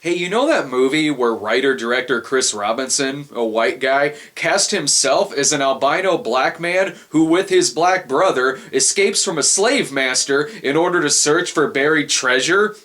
Hey, you know that movie where writer-director Chris Robinson, a white guy, cast himself as an albino black man who, with his black brother, escapes from a slave master in order to search for buried treasure?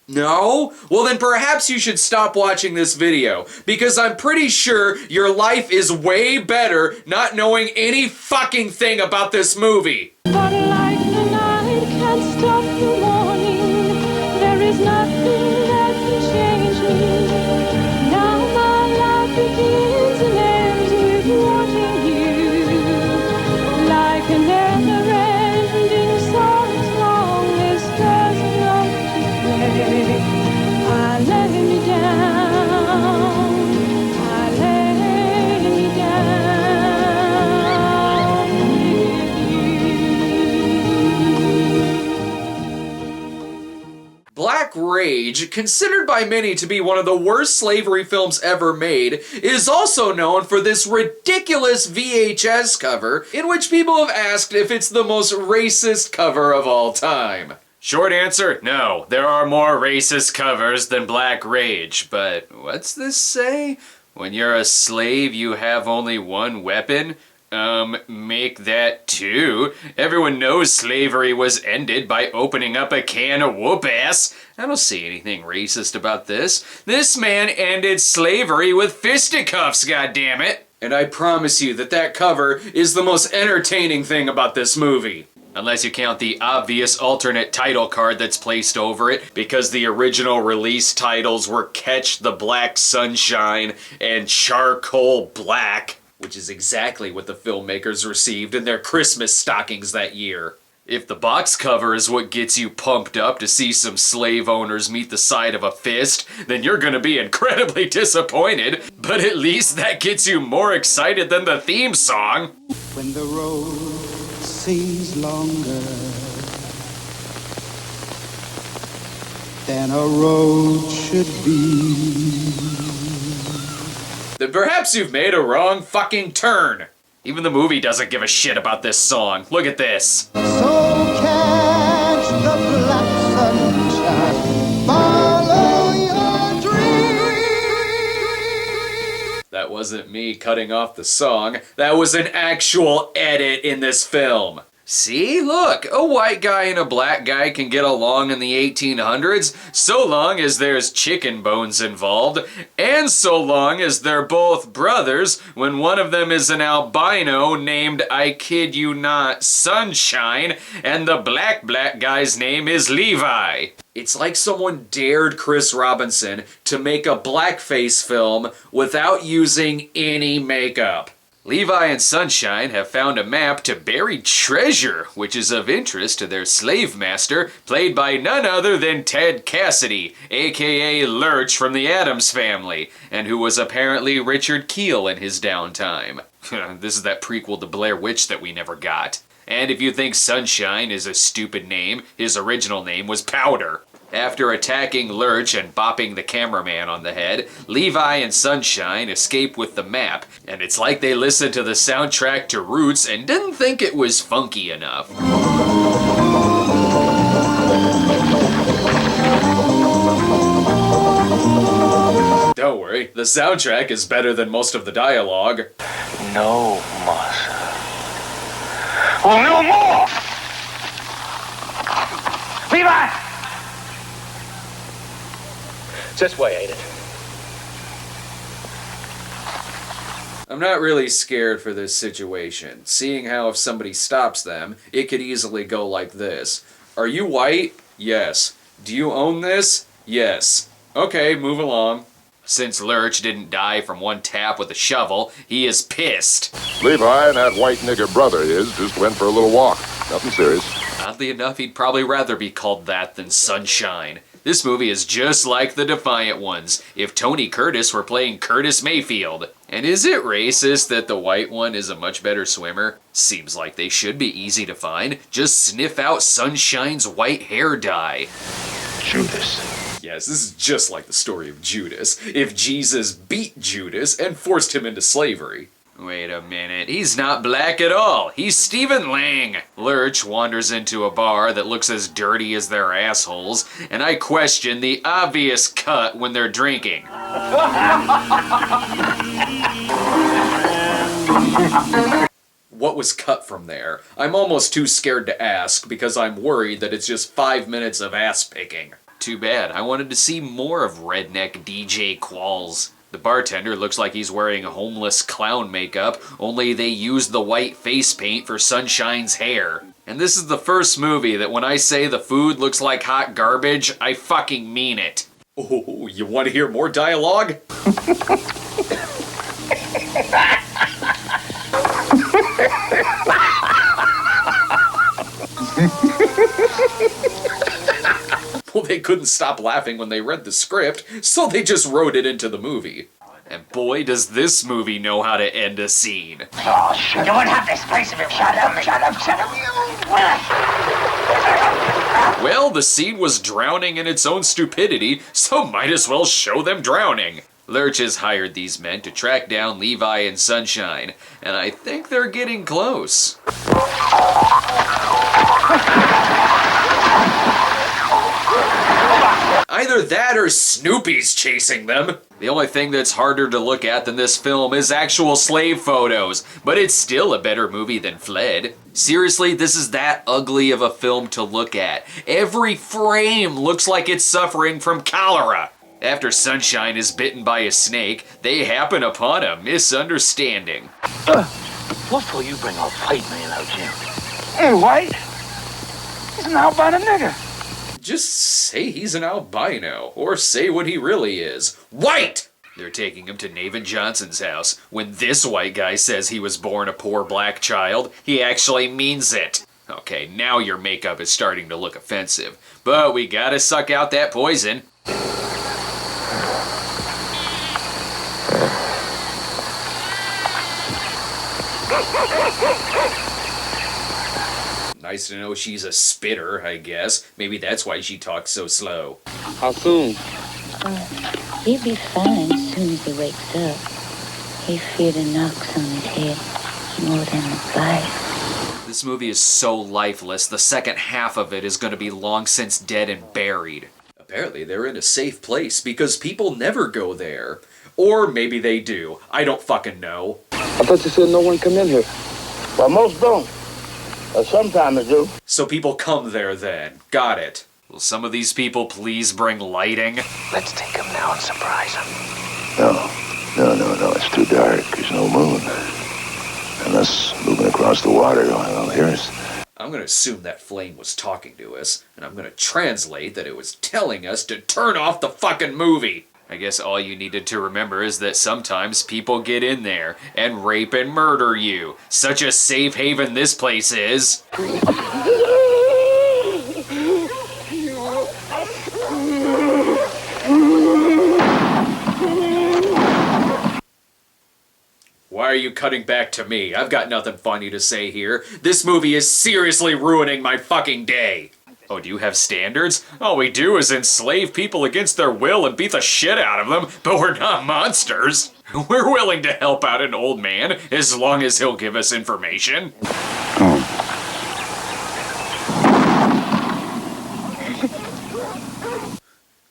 No? Well then perhaps you should stop watching this video, because I'm pretty sure your life is way better not knowing any fucking thing about this movie. But like the night can't stop the morning, there is nothing that can change me. Now my life begins and ends with wanting you. Like a never-ending song as long as there's a note to play. I lay me down, I lay me down with you. Black Rage, considered by many to be one of the worst slavery films ever made, is also known for this ridiculous VHS cover in which people have asked if it's the most racist cover of all time. Short answer, no. There are more racist covers than Black Rage, but what's this say? When you're a slave, you have only one weapon? Make that two. Everyone knows slavery was ended by opening up a can of whoop-ass. I don't see anything racist about this. This man ended slavery with fisticuffs, goddammit! And I promise you that that cover is the most entertaining thing about this movie. Unless you count the obvious alternate title card that's placed over it, because the original release titles were Catch the Black Sunshine and Charcoal Black, which is exactly what the filmmakers received in their Christmas stockings that year. If the box cover is what gets you pumped up to see some slave owners meet the side of a fist, then you're gonna be incredibly disappointed, but at least that gets you more excited than the theme song. When the road seems longer than a road should be, then perhaps you've made a wrong fucking turn. Even the movie doesn't give a shit about this song. Look at this. so catch the black sunshine, follow your dreams. That wasn't me cutting off the song. That was an actual edit in this film. See, look, a white guy and a black guy can get along in the 1800s so long as there's chicken bones involved, and so long as they're both brothers when one of them is an albino named, I kid you not, Sunshine, and the black guy's name is Levi. It's like someone dared Chris Robinson to make a blackface film without using any makeup. Levi and Sunshine have found a map to buried treasure, which is of interest to their slave master, played by none other than Ted Cassidy, aka Lurch from the Addams Family, and who was apparently Richard Keel in his downtime. This is that prequel to Blair Witch that we never got. And if you think Sunshine is a stupid name, his original name was Powder. After attacking Lurch and bopping the cameraman on the head, Levi and Sunshine escape with the map, and it's like they listened to the soundtrack to Roots and didn't think it was funky enough. Don't worry, the soundtrack is better than most of the dialogue. No, Massa. Oh, no more! Levi! This way, ain't it? I'm not really scared for this situation, seeing how if somebody stops them, it could easily go like this. Are you white? Yes. Do you own this? Yes. Okay, move along. Since Lurch didn't die from one tap with a shovel, he is pissed. Levi and that white nigger brother of his just went for a little walk. Nothing serious. Oddly enough, he'd probably rather be called that than Sunshine. This movie is just like the Defiant Ones, if Tony Curtis were playing Curtis Mayfield. And is it racist that the white one is a much better swimmer? Seems like they should be easy to find. Just sniff out Sunshine's white hair dye. Judas. Yes, this is just like the story of Judas, if Jesus beat Judas and forced him into slavery. Wait a minute, he's not black at all. He's Stephen Lang. Lurch wanders into a bar that looks as dirty as their assholes, and I question the obvious cut when they're drinking. What was cut from there? I'm almost too scared to ask because I'm worried that it's just 5 minutes of ass picking. Too bad, I wanted to see more of redneck DJ Qualls. The bartender looks like he's wearing homeless clown makeup, only they used the white face paint for Sunshine's hair. And this is the first movie that when I say the food looks like hot garbage, I fucking mean it. Oh, you want to hear more dialogue? Well, they couldn't stop laughing when they read the script, so they just wrote it into the movie. And boy, does this movie know how to end a scene. Oh, shut up. You won't have this place if you shut up, shut up, shut up. Well, the scene was drowning in its own stupidity, so might as well show them drowning. Lurch has hired these men to track down Levi and Sunshine, and I think they're getting close. Either that or Snoopy's chasing them. The only thing that's harder to look at than this film is actual slave photos, but it's still a better movie than Fled. Seriously, this is that ugly of a film to look at. Every frame looks like it's suffering from cholera. After Sunshine is bitten by a snake, they happen upon a misunderstanding. What for you bring a white man out here? Hey, white? He's an albino nigger. Just say he's an albino, or say what he really is. White! They're taking him to Navin Johnson's house. When this white guy says he was born a poor black child, he actually means it. Okay, now your makeup is starting to look offensive, but we gotta suck out that poison. Nice to know she's a spitter, I guess. Maybe that's why she talks so slow. How soon? He'll be fine as soon as he wakes up. He feared the knocks on his head more than the bite. This movie is so lifeless, the second half of it is going to be long since dead and buried. Apparently they're in a safe place because people never go there. Or maybe they do. I don't fucking know. I thought you said no one come in here. Well, most don't. Sometimes they do. So people come there then. Got it. Will some of these people please bring lighting? Let's take him now and surprise him. No. It's too dark. There's no moon. Unless moving across the water, I'll hear us. I'm gonna assume that flame was talking to us, and I'm gonna translate that it was telling us to turn off the fucking movie. I guess all you needed to remember is that sometimes people get in there and rape and murder you. Such a safe haven this place is. Why are you cutting back to me? I've got nothing funny to say here. This movie is seriously ruining my fucking day. Oh, do you have standards? All we do is enslave people against their will and beat the shit out of them, but we're not monsters. We're willing to help out an old man as long as he'll give us information.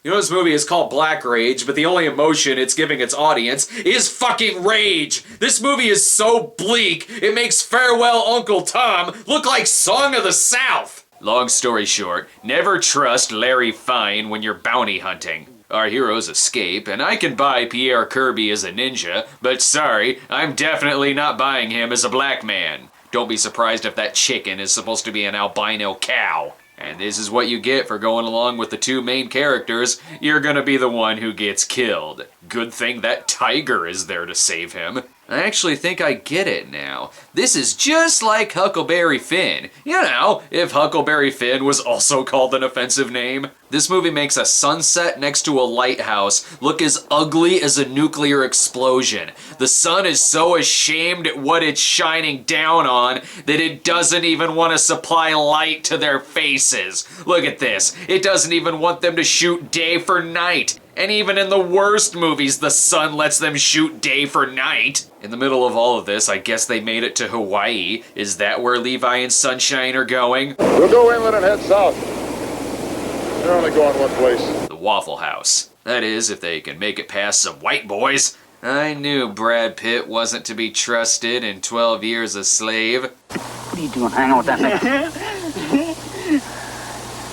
You know, this movie is called Black Rage, but the only emotion it's giving its audience is fucking rage! This movie is so bleak, it makes Farewell Uncle Tom look like Song of the South! Long story short, never trust Larry Fine when you're bounty hunting. Our heroes escape, and I can buy Pierre Kirby as a ninja, but sorry, I'm definitely not buying him as a black man. Don't be surprised if that chicken is supposed to be an albino cow. And this is what you get for going along with the two main characters. You're gonna be the one who gets killed. Good thing that tiger is there to save him. I actually think I get it now. This is just like Huckleberry Finn. You know, if Huckleberry Finn was also called an offensive name. This movie makes a sunset next to a lighthouse look as ugly as a nuclear explosion. The sun is so ashamed at what it's shining down on that it doesn't even want to supply light to their faces. Look at this. It doesn't even want them to shoot day for night. And even in the worst movies, the sun lets them shoot day for night. In the middle of all of this, I guess they made it to Hawaii. Is that where Levi and Sunshine are going? We'll go inland and head south. They're only going one place. The Waffle House. That is, if they can make it past some white boys. I knew Brad Pitt wasn't to be trusted in 12 Years a Slave. What are you doing hanging with that nigga?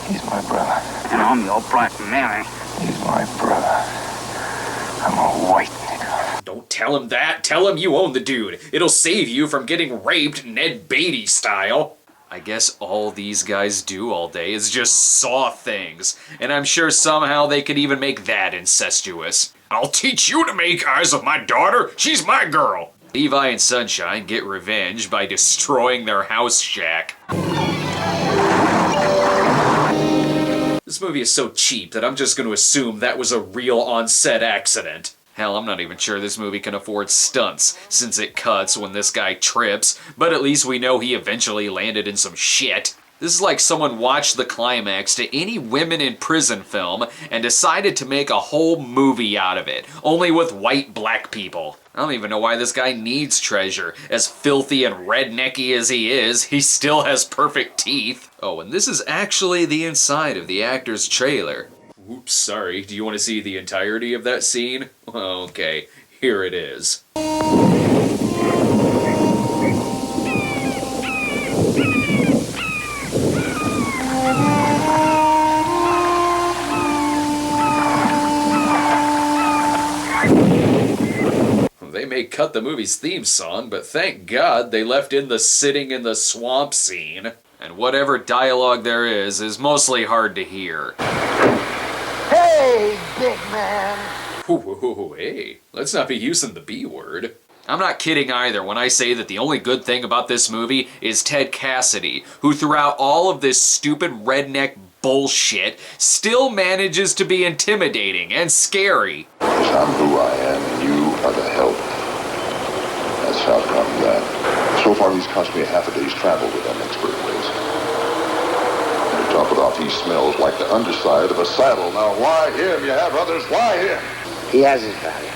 He's my brother. And I'm your black Mary. He's my brother. I'm a white nigga. Don't tell him that. Tell him you own the dude. It'll save you from getting raped Ned Beatty style. I guess all these guys do all day is just saw things. And I'm sure somehow they could even make that incestuous. I'll teach you to make eyes of my daughter. She's my girl. Levi and Sunshine get revenge by destroying their house shack. This movie is so cheap that I'm just going to assume that was a real on-set accident. Hell, I'm not even sure this movie can afford stunts, since it cuts when this guy trips, but at least we know he eventually landed in some shit. This is like someone watched the climax to any women in prison film and decided to make a whole movie out of it, only with white black people. I don't even know why this guy needs treasure. As filthy and rednecky as he is, he still has perfect teeth. Oh, and this is actually the inside of the actor's trailer. Oops, sorry. Do you want to see the entirety of that scene? Okay, here it is. They may cut the movie's theme song, but thank God they left in the sitting in the swamp scene. And whatever dialogue there is mostly hard to hear. Hey, big man. Ooh, hey, let's not be using the B word. I'm not kidding either when I say that the only good thing about this movie is Ted Cassidy, who throughout all of this stupid redneck bullshit still manages to be intimidating and scary. I'm who I am, and you are the help. That's how come that. So far, he's cost me a half a day's travel with them expert ways. And to top it off, he smells like the underside of a saddle. Now, why him? You have others. Why him? He has his value.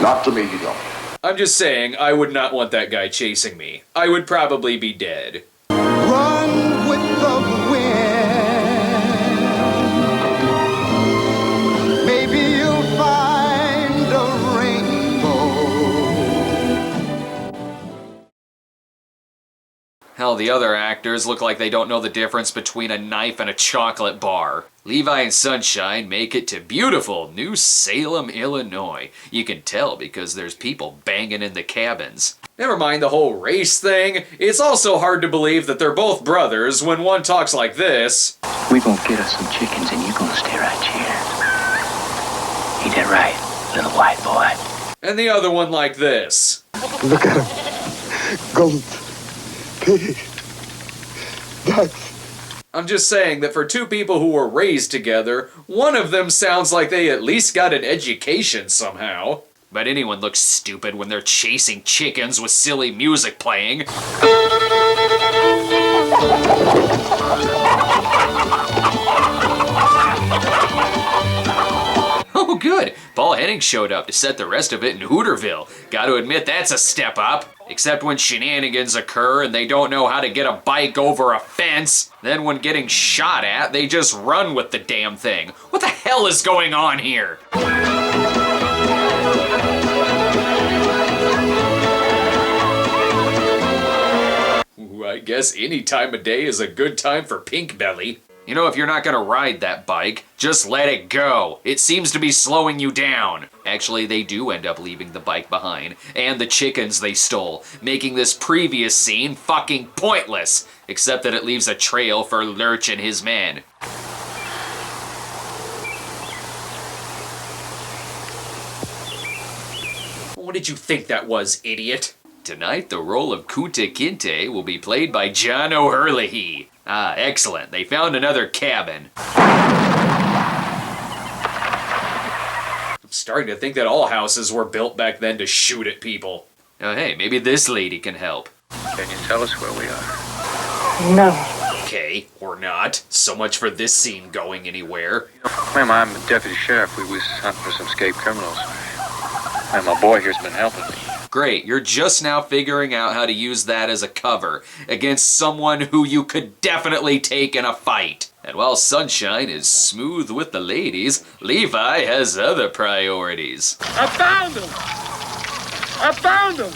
Not to me, you don't. I'm just saying, I would not want that guy chasing me. I would probably be dead. Run with the wind. Maybe you'll find a rainbow. Hell, the other actors look like they don't know the difference between a knife and a chocolate bar. Levi and Sunshine make it to beautiful New Salem, Illinois. You can tell because there's people banging in the cabins. Never mind the whole race thing. It's also hard to believe that they're both brothers when one talks like this. We gonna get us some chickens and you gonna stay right here. Ain't that right, little white boy? And the other one like this. Look at him. Gold. Pig. Ducks. I'm just saying that for two people who were raised together, one of them sounds like they at least got an education somehow. But anyone looks stupid when they're chasing chickens with silly music playing. Oh good, Paul Henning showed up to set the rest of it in Hooterville. Gotta admit that's a step up. Except when shenanigans occur and they don't know how to get a bike over a fence. Then when getting shot at, they just run with the damn thing. What the hell is going on here? Ooh, I guess any time of day is a good time for Pink Belly. You know, if you're not gonna ride that bike, just let it go. It seems to be slowing you down. Actually, they do end up leaving the bike behind, and the chickens they stole, making this previous scene fucking pointless, except that it leaves a trail for Lurch and his men. What did you think that was, idiot? Tonight, the role of Kunta Kinte will be played by John O'Hurley. Ah, excellent. They found another cabin. I'm starting to think that all houses were built back then to shoot at people. Oh, hey, maybe this lady can help. Can you tell us where we are? No. Okay, Okay, or not. So much for this scene going anywhere. Ma'am, I'm a deputy sheriff. We was hunting for some escaped criminals. And my boy here's been helping me. Great, you're just now figuring out how to use that as a cover against someone who you could definitely take in a fight. And while Sunshine is smooth with the ladies, Levi has other priorities. I found him! I found him!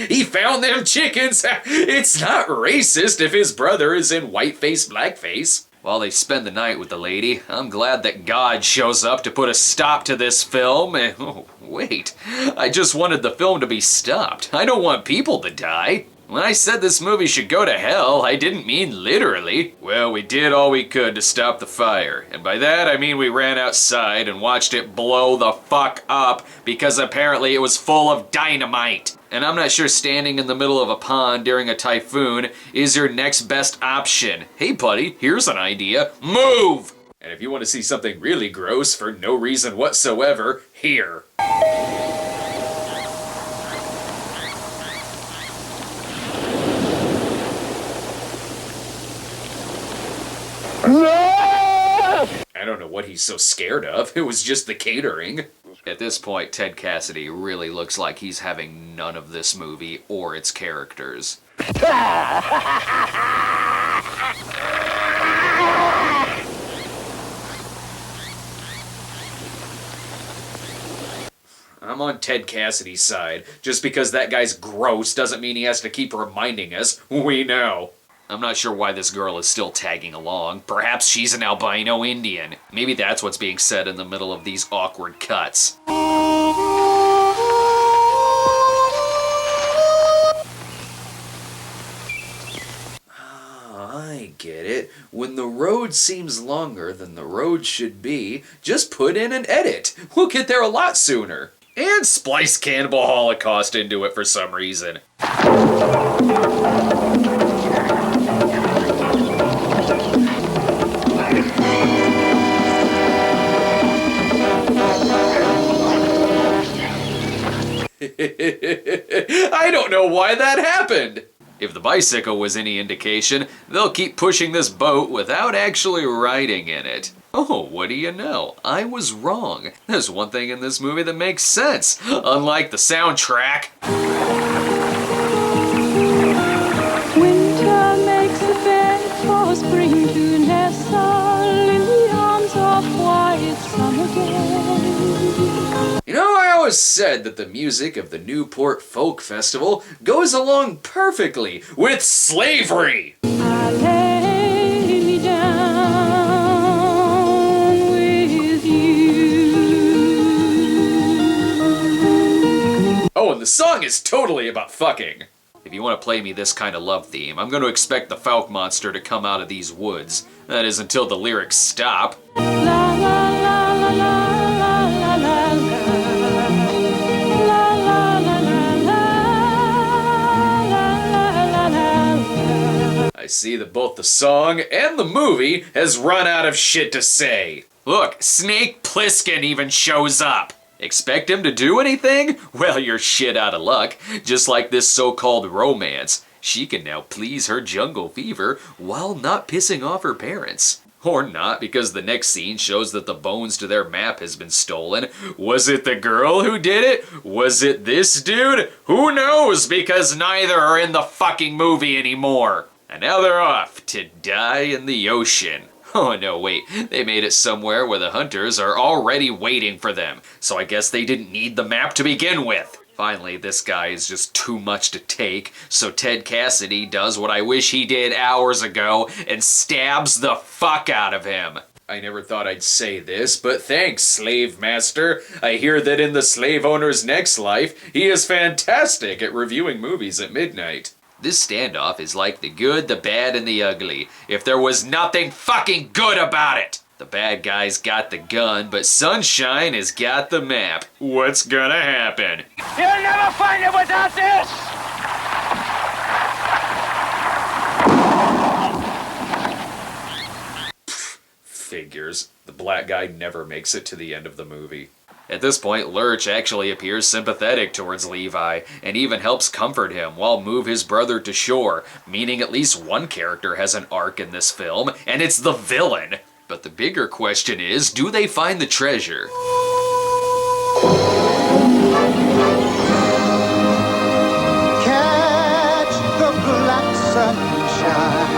He found them chickens! It's not racist if his brother is in whiteface, blackface. While they spend the night with the lady, I'm glad that God shows up to put a stop to this film. Oh, wait, I just wanted the film to be stopped. I don't want people to die. When I said this movie should go to hell, I didn't mean literally. Well, we did all we could to stop the fire. And by that, I mean we ran outside and watched it blow the fuck up because apparently it was full of dynamite. And I'm not sure standing in the middle of a pond during a typhoon is your next best option. Hey buddy, here's an idea. Move! And if you want to see something really gross for no reason whatsoever, here. I don't know what he's so scared of. It was just the catering. At this point, Ted Cassidy really looks like he's having none of this movie or its characters. I'm on Ted Cassidy's side. Just because that guy's gross doesn't mean he has to keep reminding us. We know. I'm not sure why this girl is still tagging along. Perhaps she's an albino Indian. Maybe that's what's being said in the middle of these awkward cuts. I get it. When the road seems longer than the road should be, just put in an edit. We'll get there a lot sooner. And splice Cannibal Holocaust into it for some reason. I don't know why that happened. If the bicycle was any indication, they'll keep pushing this boat without actually riding in it. Oh, what do you know? I was wrong. There's one thing in this movie that makes sense, unlike the soundtrack. Winter makes the bed for spring to nestle in the arms of quiet summer day. You know, I always said that the music of the Newport Folk Festival goes along perfectly with slavery. I lay me down with you. Oh, and the song is totally about fucking. If you want to play me this kind of love theme, I'm going to expect the Falk monster to come out of these woods. That is until the lyrics stop. La la la la la la la la la. I see that both the song and the movie has run out of shit to say. Look, Snake Plissken even shows up. Expect him to do anything? Well, you're shit out of luck. Just like this so-called romance. She can now please her jungle fever while not pissing off her parents. Or not, because the next scene shows that the bones to their map has been stolen. Was it the girl who did it? Was it this dude? Who knows, because neither are in the fucking movie anymore. And now they're off to die in the ocean. Oh no, wait, they made it somewhere where the hunters are already waiting for them, so I guess they didn't need the map to begin with. Finally, this guy is just too much to take, so Ted Cassidy does what I wish he did hours ago and stabs the fuck out of him. I never thought I'd say this, but thanks, slave master. I hear that in the slave owner's next life, he is fantastic at reviewing movies at midnight. This standoff is like the good, the bad, and the ugly. If there was nothing fucking good about it! The bad guy's got the gun, but Sunshine has got the map. What's gonna happen? You'll never find it without this! Figures. The black guy never makes it to the end of the movie. At this point, Lurch actually appears sympathetic towards Levi, and even helps comfort him while move his brother to shore, meaning at least one character has an arc in this film, and it's the villain. But the bigger question is, do they find the treasure? Catch the black sunshine.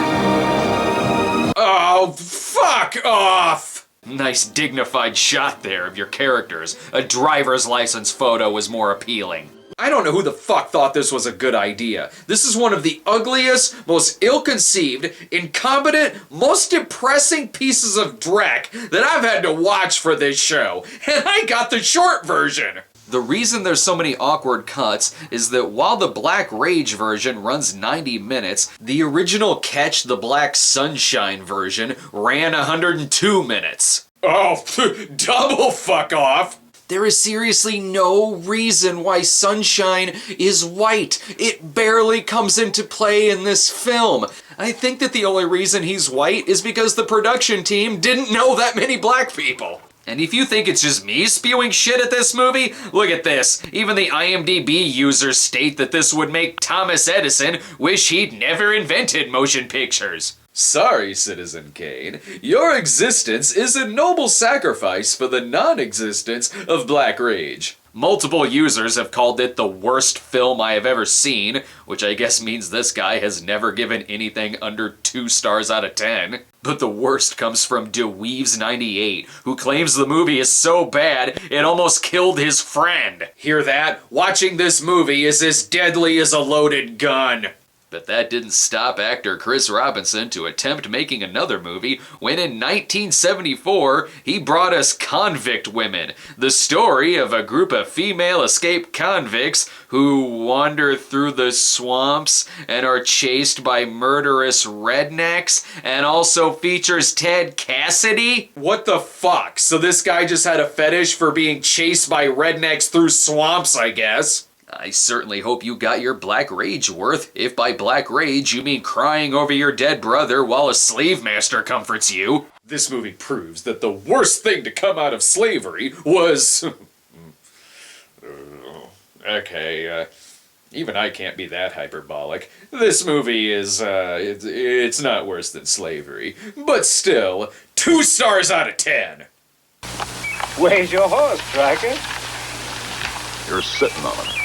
Oh, fuck off! Nice dignified shot there of your characters. A driver's license photo was more appealing. I don't know who the fuck thought this was a good idea. This is one of the ugliest, most ill-conceived, incompetent, most depressing pieces of dreck that I've had to watch for this show, and I got the short version. The reason there's so many awkward cuts is that while the Black Rage version runs 90 minutes, the original Catch the Black Sunshine version ran 102 minutes. Oh, double fuck off! There is seriously no reason why Sunshine is white. It barely comes into play in this film. I think that the only reason he's white is because the production team didn't know that many black people. And if you think it's just me spewing shit at this movie, look at this. Even the IMDb users state that this would make Thomas Edison wish he'd never invented motion pictures. Sorry, Citizen Kane. Your existence is a noble sacrifice for the non-existence of Black Rage. Multiple users have called it the worst film I have ever seen, which I guess means this guy has never given anything under 2 stars out of 10. But the worst comes from DeWeaves98, who claims the movie is so bad it almost killed his friend. Hear that? Watching this movie is as deadly as a loaded gun. But that didn't stop actor Chris Robinson to attempt making another movie when in 1974 he brought us Convict Women, the story of a group of female escaped convicts who wander through the swamps and are chased by murderous rednecks, and also features Ted Cassidy. What the fuck? So this guy just had a fetish for being chased by rednecks through swamps, I guess. I certainly hope you got your Black Rage worth, if by Black Rage you mean crying over your dead brother while a slave master comforts you. This movie proves that the worst thing to come out of slavery was... okay, even I can't be that hyperbolic. This movie is, it's not worse than slavery. But still, 2 stars out of 10. Where's your horse, Striker? You're sitting on him.